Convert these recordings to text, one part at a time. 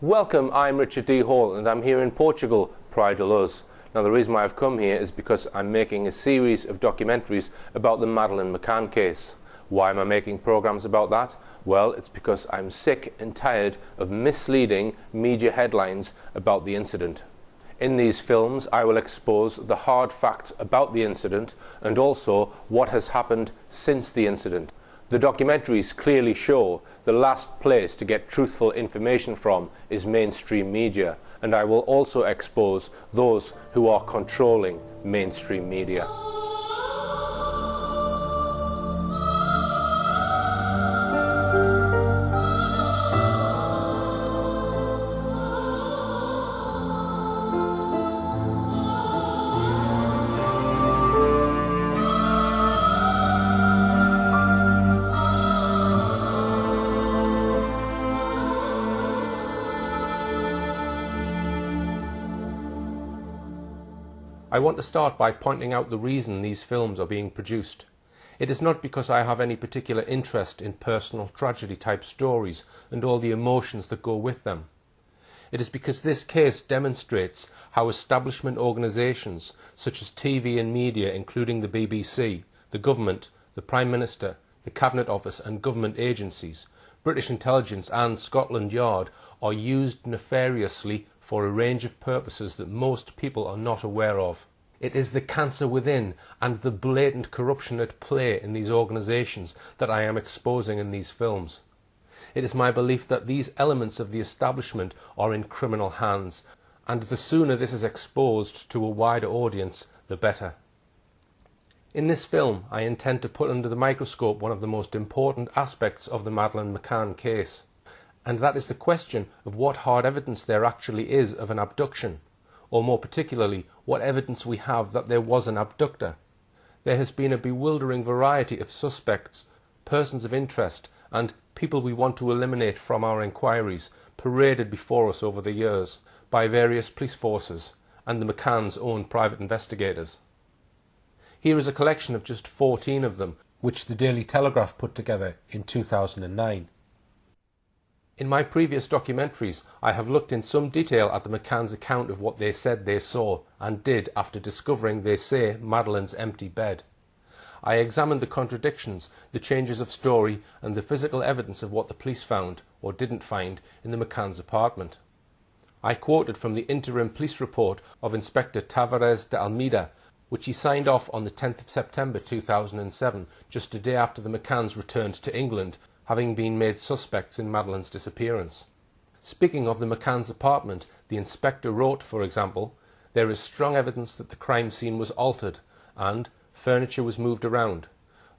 Welcome, I'm Richard D. Hall and I'm here in Portugal, Praia de Luz. Now the reason why I've come here is because I'm making a series of documentaries about the Madeleine McCann case. Why am I making programs about that? Well, it's because I'm sick and tired of misleading media headlines about the incident. In these films I will expose the hard facts about the incident and also what has happened since the incident. The documentaries clearly show the last place to get truthful information from is mainstream media, and I will also expose those who are controlling mainstream media. I want to start by pointing out the reason these films are being produced. It is not because I have any particular interest in personal tragedy type stories and all the emotions that go with them. It is because this case demonstrates how establishment organisations such as TV and media, including the BBC, the government, the Prime Minister, the Cabinet Office and government agencies, British intelligence and Scotland Yard are used nefariously for a range of purposes that most people are not aware of. It is the cancer within and the blatant corruption at play in these organisations that I am exposing in these films. It is my belief that these elements of the establishment are in criminal hands, and the sooner this is exposed to a wider audience, the better. In this film, I intend to put under the microscope one of the most important aspects of the Madeleine McCann case, and that is the question of what hard evidence there actually is of an abduction, or more particularly, what evidence we have that there was an abductor. There has been a bewildering variety of suspects, persons of interest, and people we want to eliminate from our inquiries paraded before us over the years by various police forces and the McCann's own private investigators. Here is a collection of just 14 of them, which the Daily Telegraph put together in 2009. In my previous documentaries, I have looked in some detail at the McCann's account of what they said they saw and did after discovering, they say, Madeleine's empty bed. I examined the contradictions, the changes of story and the physical evidence of what the police found, or didn't find, in the McCann's apartment. I quoted from the interim police report of Inspector Tavares de Almeida, which he signed off on the 10th of September 2007, just a day after the McCanns returned to England, having been made suspects in Madeleine's disappearance. Speaking of the McCann's apartment, the inspector wrote, for example, "There is strong evidence that the crime scene was altered and furniture was moved around.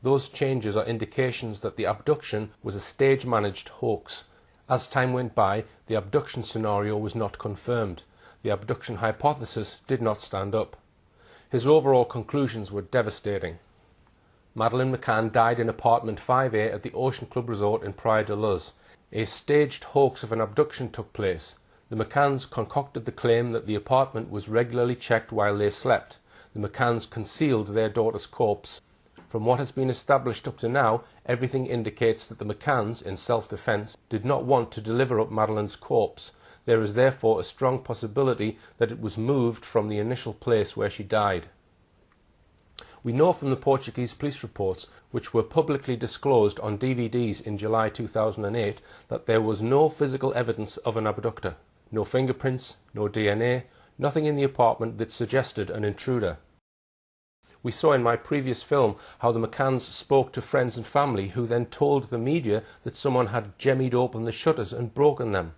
Those changes are indications that the abduction was a stage-managed hoax. As time went by, the abduction scenario was not confirmed. The abduction hypothesis did not stand up." His overall conclusions were devastating. Madeleine McCann died in apartment 5A at the Ocean Club Resort in Praia de Luz. A staged hoax of an abduction took place. The McCanns concocted the claim that the apartment was regularly checked while they slept. The McCanns concealed their daughter's corpse. From what has been established up to now, everything indicates that the McCanns, in self-defence, did not want to deliver up Madeleine's corpse. There is therefore a strong possibility that it was moved from the initial place where she died. We know from the Portuguese police reports, which were publicly disclosed on DVDs in July 2008, that there was no physical evidence of an abductor. No fingerprints, no DNA, nothing in the apartment that suggested an intruder. We saw in my previous film how the McCanns spoke to friends and family who then told the media that someone had jemmied open the shutters and broken them.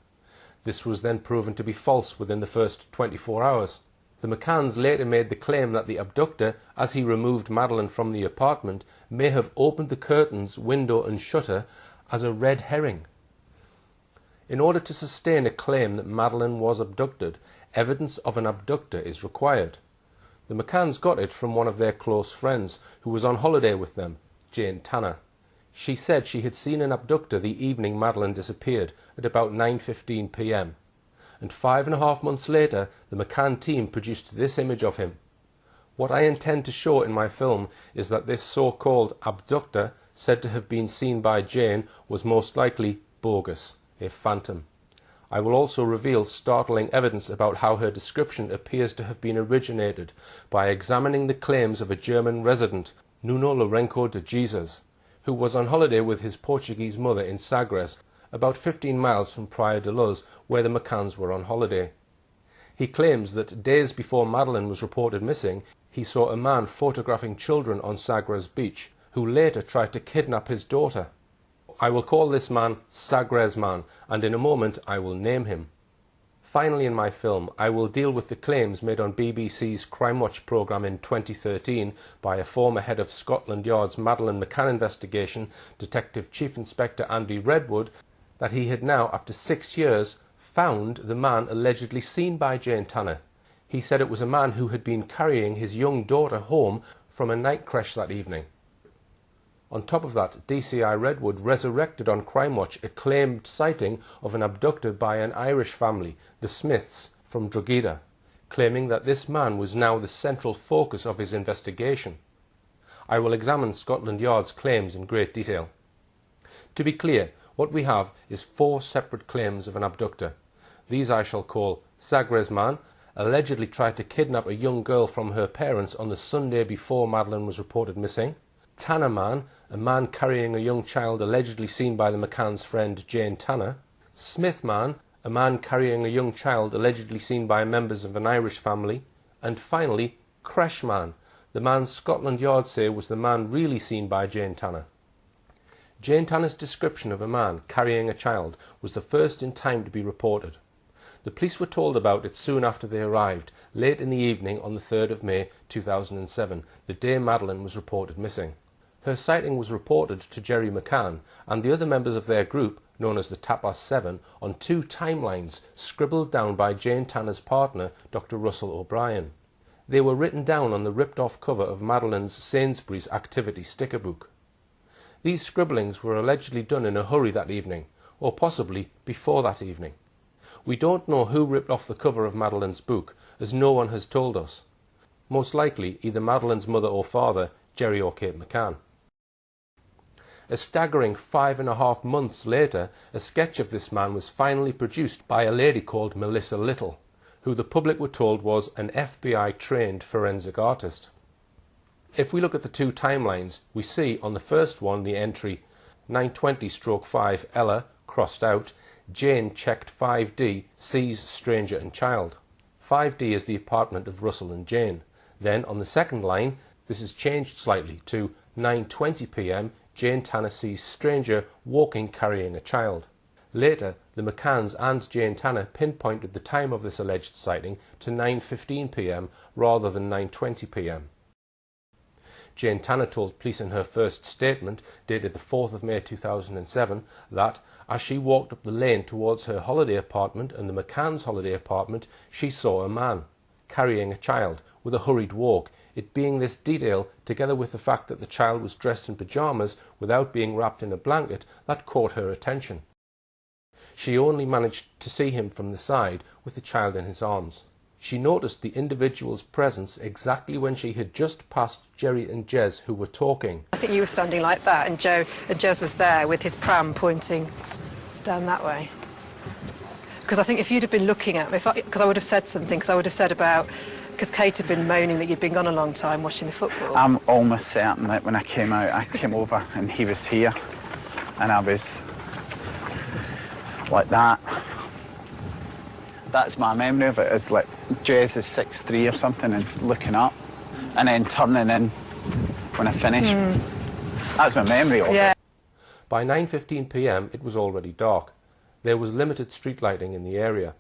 This was then proven to be false within the first 24 hours. The McCanns later made the claim that the abductor, as he removed Madeleine from the apartment, may have opened the curtains, window and shutter as a red herring. In order to sustain a claim that Madeleine was abducted, evidence of an abductor is required. The McCanns got it from one of their close friends, who was on holiday with them, Jane Tanner. She said she had seen an abductor the evening Madeleine disappeared, at about 9:15 p.m. And 5.5 months later, the McCann team produced this image of him. What I intend to show in my film is that this so-called abductor, said to have been seen by Jane, was most likely bogus, a phantom. I will also reveal startling evidence about how her description appears to have been originated by examining the claims of a German resident, Nuno Lourenço de Jesus, who was on holiday with his Portuguese mother in Sagres, about 15 miles from Praia de Luz, where the McCanns were on holiday. He claims that days before Madeline was reported missing, he saw a man photographing children on Sagres beach, who later tried to kidnap his daughter. I will call this man Sagres Man, and in a moment I will name him. Finally, in my film, I will deal with the claims made on BBC's Crime Watch programme in 2013 by a former head of Scotland Yard's Madeleine McCann investigation, Detective Chief Inspector Andy Redwood, that he had now, after 6 years, found the man allegedly seen by Jane Tanner. He said it was a man who had been carrying his young daughter home from a night creche that evening. On top of that, DCI Redwood resurrected on Crime Watch a claimed sighting of an abductor by an Irish family, the Smiths, from Drogheda, claiming that this man was now the central focus of his investigation. I will examine Scotland Yard's claims in great detail. To be clear, what we have is 4 separate claims of an abductor. These I shall call Sagres Man, allegedly tried to kidnap a young girl from her parents on the Sunday before Madeline was reported missing. Tanner Man, a man carrying a young child allegedly seen by the McCann's friend Jane Tanner. Smith Man, a man carrying a young child allegedly seen by members of an Irish family. And finally, Creche Man, the man Scotland Yard say was the man really seen by Jane Tanner. Jane Tanner's description of a man carrying a child was the first in time to be reported. The police were told about it soon after they arrived, late in the evening on the 3rd of May 2007, the day Madeline was reported missing. Her sighting was reported to Jerry McCann and the other members of their group, known as the Tapas 7, on 2 timelines scribbled down by Jane Tanner's partner, Dr. Russell O'Brien. They were written down on the ripped-off cover of Madeline's Sainsbury's activity sticker book. These scribblings were allegedly done in a hurry that evening, or possibly before that evening. We don't know who ripped off the cover of Madeline's book, as no one has told us. Most likely either Madeline's mother or father, Jerry or Kate McCann. A staggering 5.5 months later, a sketch of this man was finally produced by a lady called Melissa Little, who the public were told was an FBI-trained forensic artist. If we look at the 2 timelines, we see on the first one the entry 920/5 Ella, crossed out, Jane checked 5D, sees stranger and child. 5D is the apartment of Russell and Jane. Then on the second line, this is changed slightly to 9:20 p.m, Jane Tanner sees stranger walking carrying a child. Later, the McCanns and Jane Tanner pinpointed the time of this alleged sighting to 9:15 p.m. rather than 9:20 p.m. Jane Tanner told police in her first statement, dated the 4th of May 2007, that as she walked up the lane towards her holiday apartment and the McCann's holiday apartment, she saw a man carrying a child with a hurried walk, it being this detail, together with the fact that the child was dressed in pyjamas without being wrapped in a blanket, that caught her attention. She only managed to see him from the side with the child in his arms. She noticed the individual's presence exactly when she had just passed Jerry and Jez, who were talking. I think you were standing like that, and Jez was there with his pram pointing down that way. Because I think if you'd have been looking at me, because I would have said something, because I would have said about, because Kate had been moaning that you'd been gone a long time watching the football. I'm almost certain that when I came out, I came over and he was here, and I was like that. That's my memory of it, is like Jez is 6'3" or something and looking up and then turning in when I finished. That's my memory of it. By 9:15 p.m. it was already dark. There was limited street lighting in the area.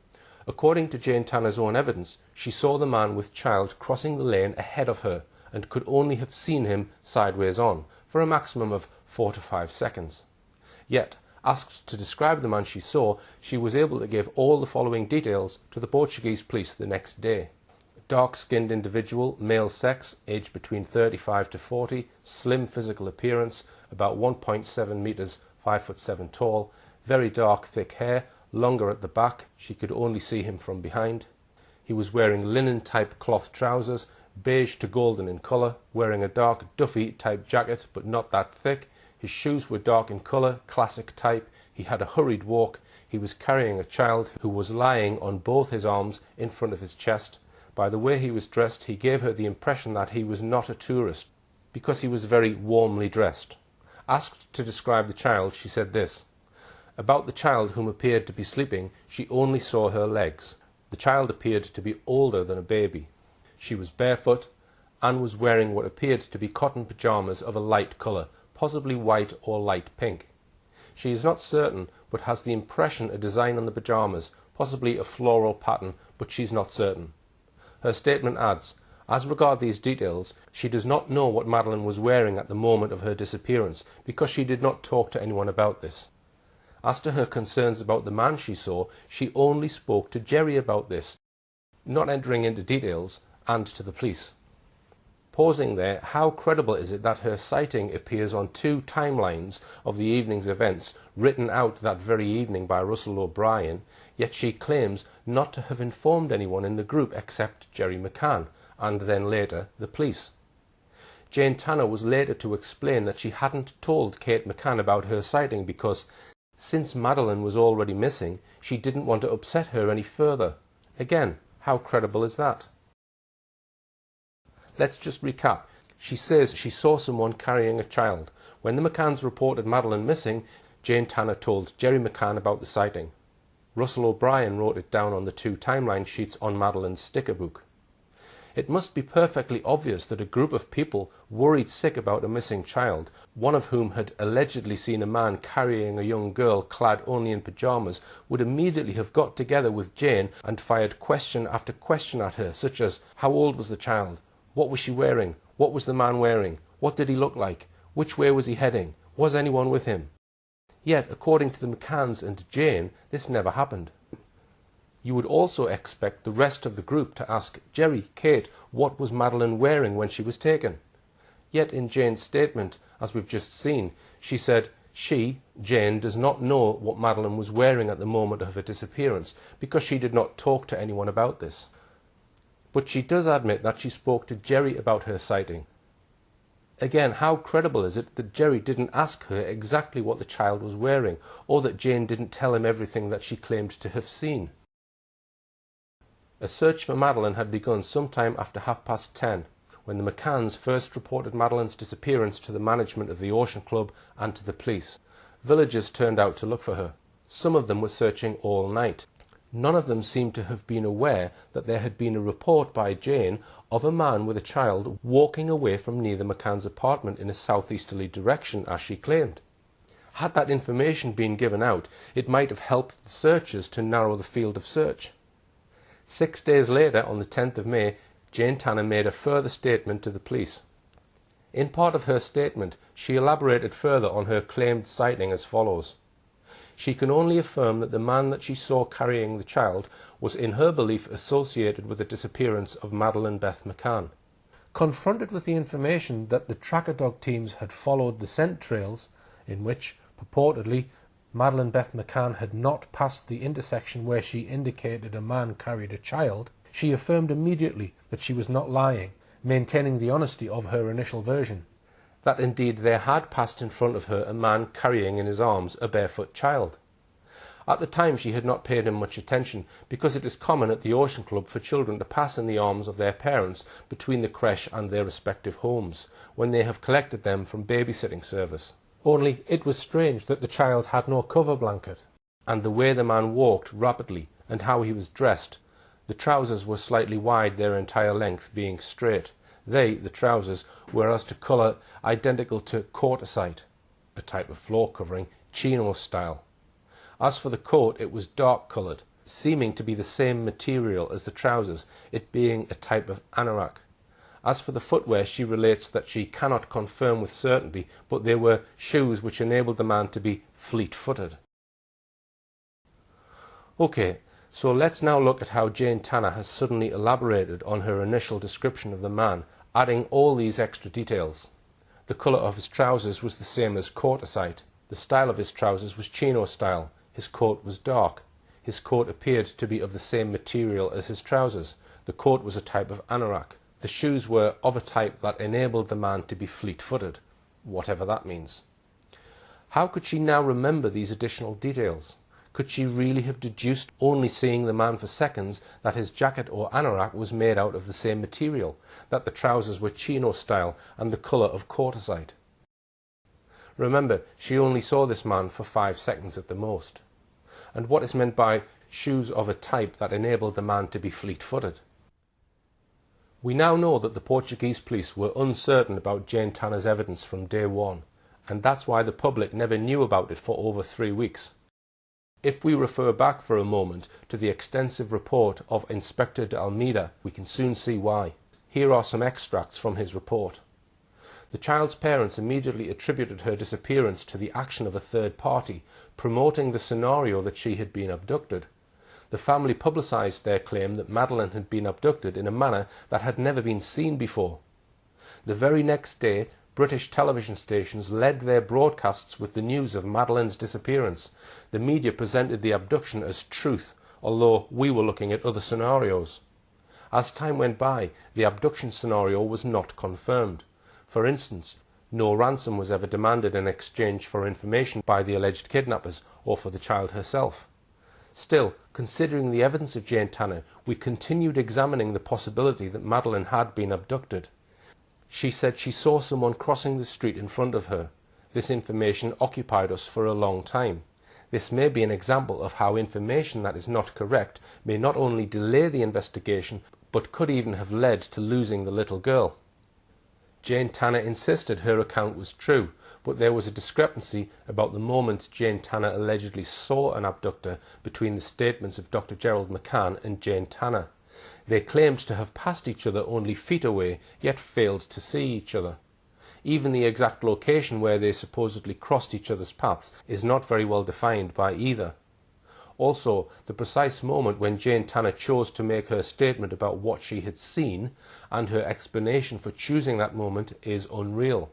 According to Jane Tanner's own evidence, she saw the man with child crossing the lane ahead of her and could only have seen him sideways on for a maximum of 4 to 5 seconds. Yet, asked to describe the man she saw, she was able to give all the following details to the Portuguese police the next day. Dark-skinned individual, male sex, aged between 35 to 40, slim physical appearance, about 1.7 metres, 5'7" tall, very dark thick hair, longer at the back, she could only see him from behind. He was wearing linen-type cloth trousers, beige to golden in colour, wearing a dark Duffy-type jacket but not that thick. His shoes were dark in colour, classic type. He had a hurried walk. he was carrying a child who was lying on both his arms in front of his chest. By the way he was dressed, he gave her the impression that he was not a tourist, because he was very warmly dressed. Asked to describe the child, she said this: about the child, whom appeared to be sleeping, she only saw her legs. The child appeared to be older than a baby. She was barefoot and was wearing what appeared to be cotton pyjamas of a light colour, possibly white or light pink. She is not certain, but has the impression a design on the pyjamas, possibly a floral pattern, but she's not certain. Her statement adds, as regard these details, she does not know what Madeline was wearing at the moment of her disappearance, because she did not talk to anyone about this. As to her concerns about the man she saw, she only spoke to Jerry about this, not entering into details, and to the police. Pausing there, how credible is it that her sighting appears on 2 timelines of the evening's events, written out that very evening by Russell O'Brien, yet she claims not to have informed anyone in the group except Jerry McCann, and then later the police. Jane Tanner was later to explain that she hadn't told Kate McCann about her sighting because, since Madeline was already missing, she didn't want to upset her any further. Again, how credible is that? Let's just recap. She says she saw someone carrying a child. When the McCanns reported Madeline missing, Jane Tanner told Jerry McCann about the sighting. Russell O'Brien wrote it down on the 2 timeline sheets on Madeline's sticker book. It must be perfectly obvious that a group of people worried sick about a missing child, one of whom had allegedly seen a man carrying a young girl clad only in pyjamas, would immediately have got together with Jane and fired question after question at her, such as, how old was the child? What was she wearing? What was the man wearing? What did he look like? Which way was he heading? Was anyone with him? Yet, according to the McCanns and Jane, this never happened. You would also expect the rest of the group to ask Jerry, Kate, what was Madeline wearing when she was taken? Yet in Jane's statement, as we've just seen, she said she, Jane, does not know what Madeline was wearing at the moment of her disappearance, because she did not talk to anyone about this. But she does admit that she spoke to Jerry about her sighting. Again, how credible is it that Jerry didn't ask her exactly what the child was wearing, or that Jane didn't tell him everything that she claimed to have seen? A search for Madeline had begun sometime after 10:30, when the McCanns first reported Madeline's disappearance to the management of the Ocean Club and to the police. Villagers turned out to look for her. Some of them were searching all night. None of them seemed to have been aware that there had been a report by Jane of a man with a child walking away from near the McCann's apartment in a southeasterly direction, as she claimed. Had that information been given out, it might have helped the searchers to narrow the field of search. 6 days later, on the 10th of May, Jane Tanner made a further statement to the police. In part of her statement, she elaborated further on her claimed sighting as follows. She can only affirm that the man that she saw carrying the child was in her belief associated with the disappearance of Madeline Beth McCann. Confronted with the information that the tracker dog teams had followed the scent trails, in which, purportedly, Madeline Beth McCann had not passed the intersection where she indicated a man carried a child, she affirmed immediately that she was not lying, maintaining the honesty of her initial version. That indeed there had passed in front of her a man carrying in his arms a barefoot child. At the time she had not paid him much attention, because it is common at the Ocean Club for children to pass in the arms of their parents between the creche and their respective homes, when they have collected them from babysitting service. Only it was strange that the child had no cover blanket, and the way the man walked rapidly, and how he was dressed. The trousers were slightly wide, their entire length being straight. They, the trousers, were as to colour identical to courtesite, a type of floor covering, chino style. As for the coat, it was dark coloured, seeming to be the same material as the trousers, it being a type of anorak. As for the footwear, she relates that she cannot confirm with certainty, but they were shoes which enabled the man to be fleet-footed. Okay, so let's now look at how Jane Tanner has suddenly elaborated on her initial description of the man, adding all these extra details. The colour of his trousers was the same as courtesite. The style of his trousers was chino style. His coat was dark. His coat appeared to be of the same material as his trousers. The coat was a type of anorak. The shoes were of a type that enabled the man to be fleet-footed, whatever that means. How could she now remember these additional details? Could she really have deduced, only seeing the man for seconds, that his jacket or anorak was made out of the same material, that the trousers were chino style and the colour of quartzite? Remember, she only saw this man for 5 seconds at the most. And what is meant by shoes of a type that enabled the man to be fleet-footed? We now know that the Portuguese police were uncertain about Jane Tanner's evidence from day one, and that's why the public never knew about it for over 3 weeks. If we refer back for a moment to the extensive report of Inspector de Almeida, we can soon see why. Here are some extracts from his report. The child's parents immediately attributed her disappearance to the action of a third party, promoting the scenario that she had been abducted. The family publicised their claim that Madeline had been abducted in a manner that had never been seen before. The very next day, British television stations led their broadcasts with the news of Madeline's disappearance. The media presented the abduction as truth, although we were looking at other scenarios. As time went by, the abduction scenario was not confirmed. For instance, no ransom was ever demanded in exchange for information by the alleged kidnappers or for the child herself. Still, considering the evidence of Jane Tanner, we continued examining the possibility that Madeline had been abducted. She said she saw someone crossing the street in front of her. This information occupied us for a long time. This may be an example of how information that is not correct may not only delay the investigation, but could even have led to losing the little girl. Jane Tanner insisted her account was true, but there was a discrepancy about the moment Jane Tanner allegedly saw an abductor between the statements of Dr. Gerald McCann and Jane Tanner. They claimed to have passed each other only feet away, yet failed to see each other. Even the exact location where they supposedly crossed each other's paths is not very well defined by either. Also, the precise moment when Jane Tanner chose to make her statement about what she had seen, and her explanation for choosing that moment, is unreal.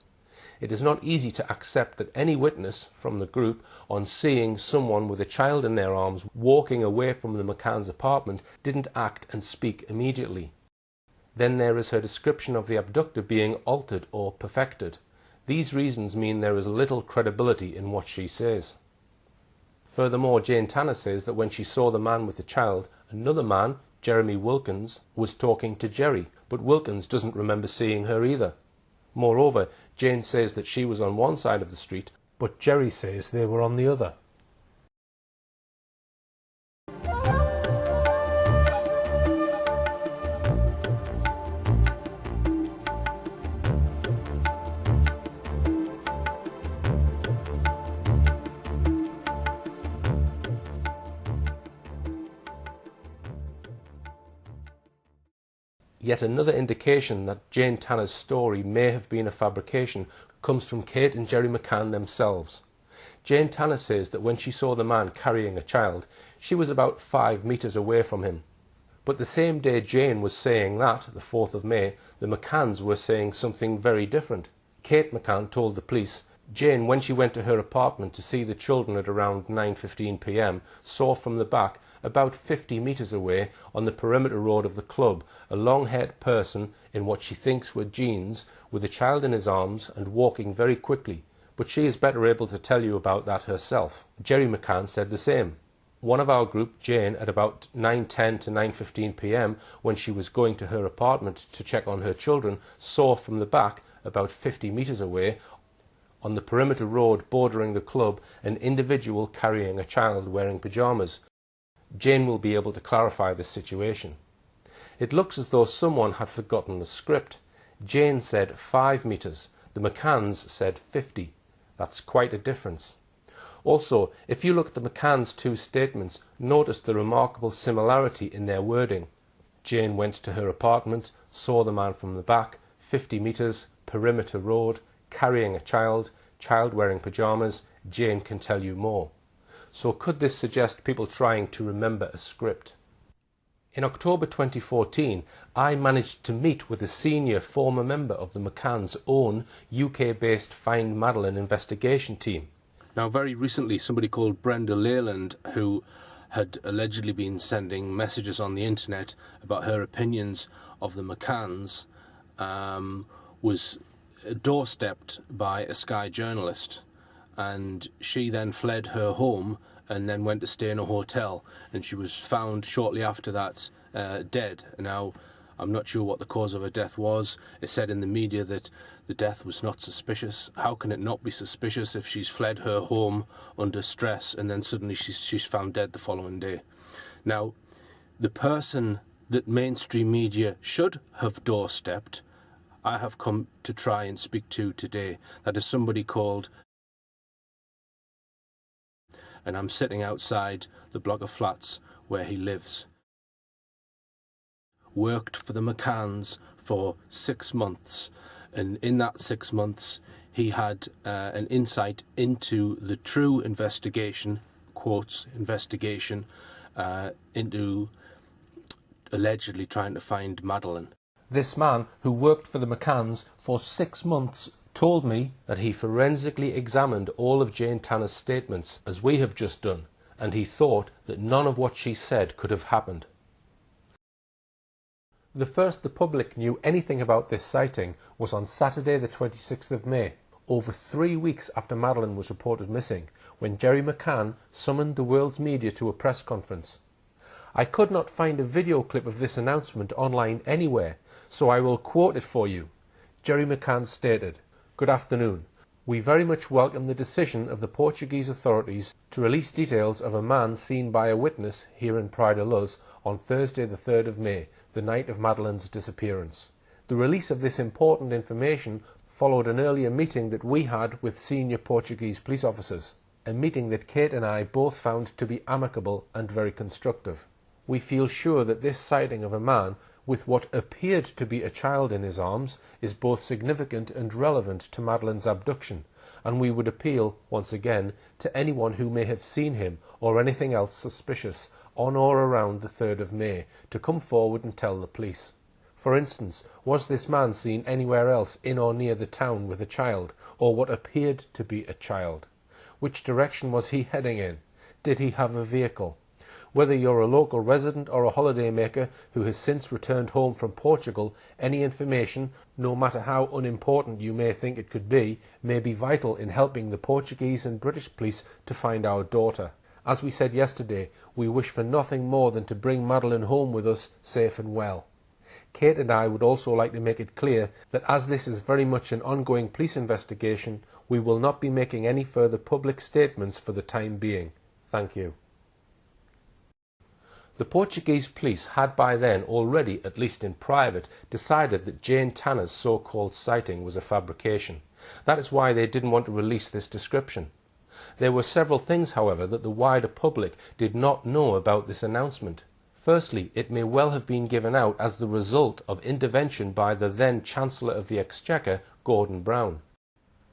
It is not easy to accept that any witness from the group, on seeing someone with a child in their arms walking away from the McCann's apartment, didn't act and speak immediately. Then there is her description of the abductor being altered or perfected. These reasons mean there is little credibility in what she says. Furthermore, Jane Tanner says that when she saw the man with the child, another man, Jeremy Wilkins, was talking to Jerry, but Wilkins doesn't remember seeing her either. Moreover, Jane says that she was on one side of the street, but Jerry says they were on the other. Yet another indication that Jane Tanner's story may have been a fabrication comes from Kate and Jerry McCann themselves. Jane Tanner says that when she saw the man carrying a child, she was about 5 meters away from him. But the same day Jane was saying that, the 4th of May, the McCanns were saying something very different. Kate McCann told the police, Jane, when she went to her apartment to see the children at around 9:15 p.m, saw from the back, about 50 meters away, on the perimeter road of the club, a long-haired person in what she thinks were jeans, with a child in his arms and walking very quickly, but she is better able to tell you about that herself. Jerry McCann said the same. One of our group, Jane, at about 9:10 to 9:15 p.m, when she was going to her apartment to check on her children, saw from the back, about 50 meters away, on the perimeter road bordering the club, an individual carrying a child wearing pyjamas. Jane will be able to clarify this situation. It looks as though someone had forgotten the script. Jane said 5 meters. The McCanns said 50. That's quite a difference. Also, if you look at the McCanns' 2 statements, notice the remarkable similarity in their wording. Jane went to her apartment, saw the man from the back, 50 meters, perimeter road, carrying a child, child wearing pyjamas. Jane can tell you more. So could this suggest people trying to remember a script? In October 2014, I managed to meet with a senior former member of the McCann's own UK-based Find Madeline investigation team. Now, very recently, somebody called Brenda Leyland, who had allegedly been sending messages on the internet about her opinions of the McCanns, was doorstepped by a Sky journalist, and she then fled her home and then went to stay in a hotel, and she was found shortly after that dead. Now, I'm not sure what the cause of her death was. It said in the media that the death was not suspicious. How can it not be suspicious if she's fled her home under stress and then suddenly she's found dead the following day? Now, the person that mainstream media should have doorstepped, I have come to try and speak to today. That is somebody called, and I'm sitting outside the block of flats where he lives. Worked for the McCanns for 6 months, and in that 6 months he had an insight into the true investigation, quotes, investigation, into allegedly trying to find Madeline. This man, who worked for the McCanns for 6 months, told me that he forensically examined all of Jane Tanner's statements, as we have just done, and he thought that none of what she said could have happened. The first the public knew anything about this sighting was on Saturday the 26th of May, over 3 weeks after Madeline was reported missing, when Jerry McCann summoned the world's media to a press conference. I could not find a video clip of this announcement online anywhere, so I will quote it for you. Jerry McCann stated, "Good afternoon. We very much welcome the decision of the Portuguese authorities to release details of a man seen by a witness here in Praia da Luz on Thursday the 3rd of May, the night of Madeline's disappearance. The release of this important information followed an earlier meeting that we had with senior Portuguese police officers, a meeting that Kate and I both found to be amicable and very constructive. We feel sure that this sighting of a man with what appeared to be a child in his arms is both significant and relevant to Madeline's abduction, and we would appeal, once again, to anyone who may have seen him or anything else suspicious on or around the 3rd of May to come forward and tell the police. For instance, was this man seen anywhere else in or near the town with a child, or what appeared to be a child? Which direction was he heading in? Did he have a vehicle? Whether you're a local resident or a holidaymaker who has since returned home from Portugal, any information, no matter how unimportant you may think it could be, may be vital in helping the Portuguese and British police to find our daughter. As we said yesterday, we wish for nothing more than to bring Madeline home with us safe and well. Kate and I would also like to make it clear that as this is very much an ongoing police investigation, we will not be making any further public statements for the time being. Thank you." The Portuguese police had by then already, at least in private, decided that Jane Tanner's so-called sighting was a fabrication. That is why they didn't want to release this description. There were several things, however, that the wider public did not know about this announcement. Firstly, it may well have been given out as the result of intervention by the then Chancellor of the Exchequer, Gordon Brown.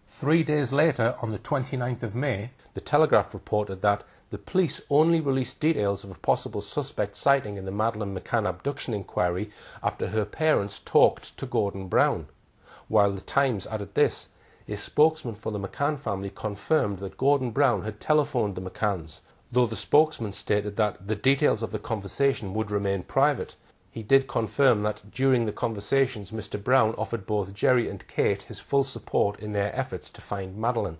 3 days later, on the 29th of May, the Telegraph reported that the police only released details of a possible suspect sighting in the Madeleine McCann abduction inquiry after her parents talked to Gordon Brown, while the Times added this: a spokesman for the McCann family confirmed that Gordon Brown had telephoned the McCanns, though the spokesman stated that the details of the conversation would remain private. He did confirm that during the conversations Mr. Brown offered both Jerry and Kate his full support in their efforts to find Madeline.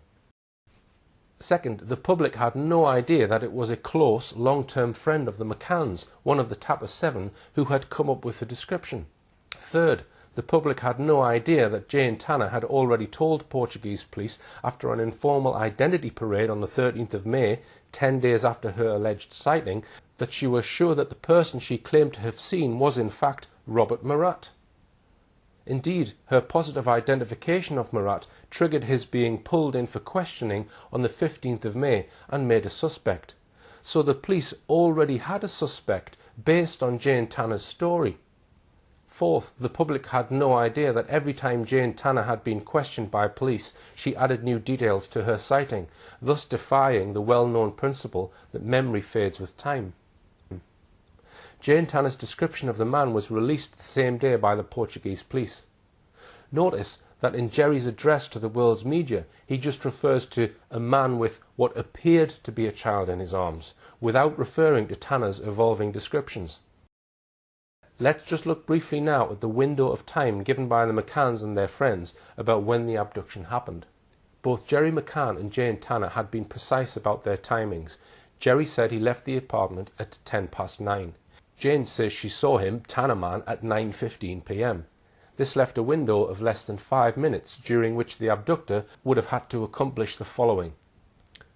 Second, the public had no idea that it was a close, long-term friend of the McCanns, one of the Tapper 7, who had come up with the description. Third, the public had no idea that Jane Tanner had already told Portuguese police after an informal identity parade on the 13th of May, 10 days after her alleged sighting, that she was sure that the person she claimed to have seen was in fact Robert Murat. Indeed, her positive identification of Murat triggered his being pulled in for questioning on the 15th of May and made a suspect. So the police already had a suspect based on Jane Tanner's story. Fourth, the public had no idea that every time Jane Tanner had been questioned by police, she added new details to her sighting, thus defying the well-known principle that memory fades with time. Jane Tanner's description of the man was released the same day by the Portuguese police. Notice that in Jerry's address to the world's media, he just refers to a man with what appeared to be a child in his arms, without referring to Tanner's evolving descriptions. Let's just look briefly now at the window of time given by the McCanns and their friends about when the abduction happened. Both Jerry McCann and Jane Tanner had been precise about their timings. Jerry said he left the apartment at 9:10. Jane says she saw him tan a man at 9:15 p.m. This left a window of less than 5 minutes during which the abductor would have had to accomplish the following: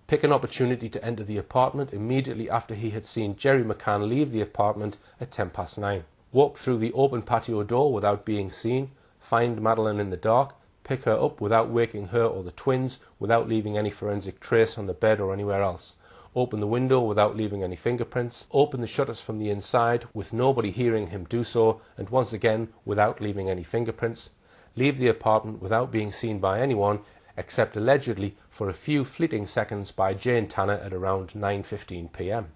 pick an opportunity to enter the apartment immediately after he had seen Jerry McCann leave the apartment at 9:10, walk through the open patio door without being seen, find Madeline in the dark, pick her up without waking her or the twins, without leaving any forensic trace on the bed or anywhere else, open the window without leaving any fingerprints, open the shutters from the inside with nobody hearing him do so, and once again without leaving any fingerprints, leave the apartment without being seen by anyone except allegedly for a few fleeting seconds by Jane Tanner at around 9:15 p.m.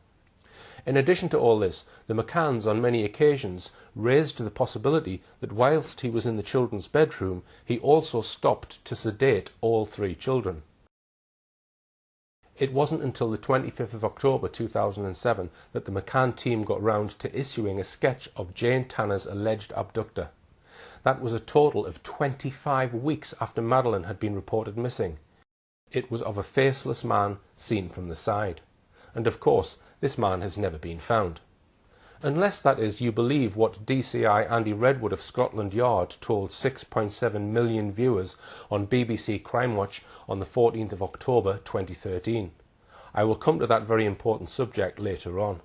In addition to all this, the McCanns on many occasions raised the possibility that whilst he was in the children's bedroom, he also stopped to sedate all 3 children. It wasn't until the 25th of October 2007 that the McCann team got round to issuing a sketch of Jane Tanner's alleged abductor. That was a total of 25 weeks after Madeline had been reported missing. It was of a faceless man seen from the side. And of course, this man has never been found. Unless, that is, you believe what DCI Andy Redwood of Scotland Yard told 6.7 million viewers on BBC Crime Watch on the 14th of October 2013. I will come to that very important subject later on.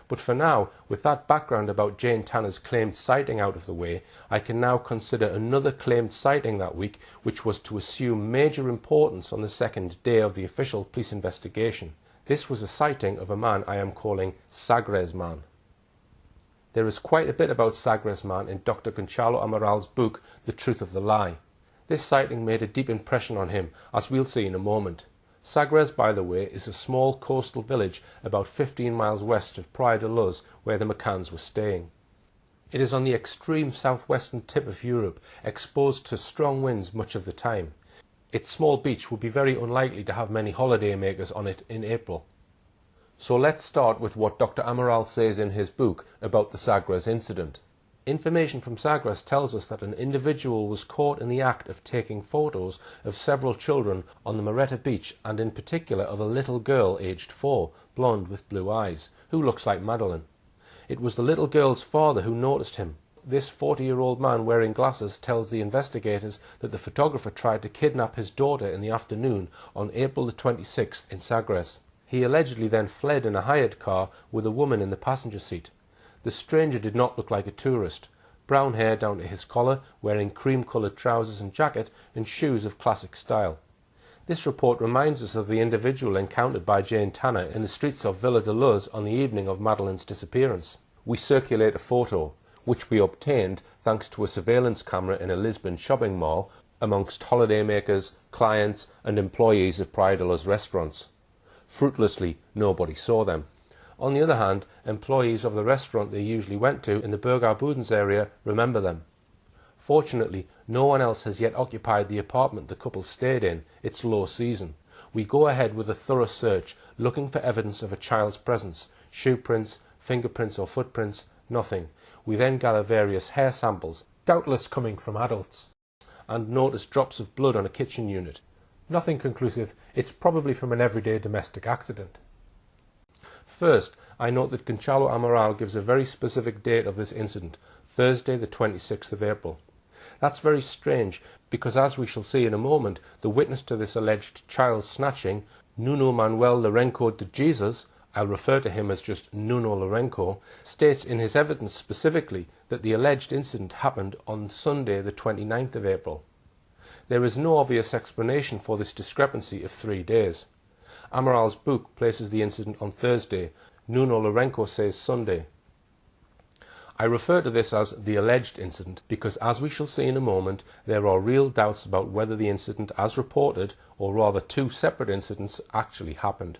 But for now, with that background about Jane Tanner's claimed sighting out of the way, I can now consider another claimed sighting that week, which was to assume major importance on the second day of the official police investigation. This was a sighting of a man I am calling Sagres Man. There is quite a bit about Sagres Man in Dr. Gonçalo Amaral's book, The Truth of the Lie. This sighting made a deep impression on him, as we'll see in a moment. Sagres, by the way, is a small coastal village about 15 miles west of Praia de Luz, where the McCanns were staying. It is on the extreme southwestern tip of Europe, exposed to strong winds much of the time. Its small beach would be very unlikely to have many holidaymakers on it in April. So let's start with what Dr. Amaral says in his book about the Sagres incident. Information from Sagres tells us that an individual was caught in the act of taking photos of several children on the Moretta beach, and in particular of a little girl aged 4, blonde with blue eyes, who looks like Madeline. It was the little girl's father who noticed him. This 40-year-old man wearing glasses tells the investigators that the photographer tried to kidnap his daughter in the afternoon on April the 26th in Sagres. He allegedly then fled in a hired car with a woman in the passenger seat. The stranger did not look like a tourist. Brown hair down to his collar, wearing cream-coloured trousers and jacket, and shoes of classic style. This report reminds us of the individual encountered by Jane Tanner in the streets of Villa de Luz on the evening of Madeline's disappearance. We circulate a photo, which we obtained thanks to a surveillance camera in a Lisbon shopping mall amongst holidaymakers, clients and employees of Praia de Luz restaurants. Fruitlessly, nobody saw them. On the other hand, employees of the restaurant they usually went to in the Burgar Budens area remember them. Fortunately, no one else has yet occupied the apartment the couple stayed in. It's low season. We go ahead with a thorough search, looking for evidence of a child's presence. Shoe prints, fingerprints or footprints, nothing. We then gather various hair samples, doubtless coming from adults, and notice drops of blood on a kitchen unit. Nothing conclusive. It's probably from an everyday domestic accident. First, I note that Gonçalo Amaral gives a very specific date of this incident, Thursday the 26th of April. That's very strange, because as we shall see in a moment, the witness to this alleged child snatching, Nuno Manuel Lourenço de Jesus, I'll refer to him as just Nuno Lourenço, states in his evidence specifically that the alleged incident happened on Sunday the 29th of April. There is no obvious explanation for this discrepancy of 3 days. Amaral's book places the incident on Thursday. Nuno Lourenço says Sunday. I refer to this as the alleged incident because, as we shall see in a moment, there are real doubts about whether the incident as reported, or rather 2 separate incidents, actually happened.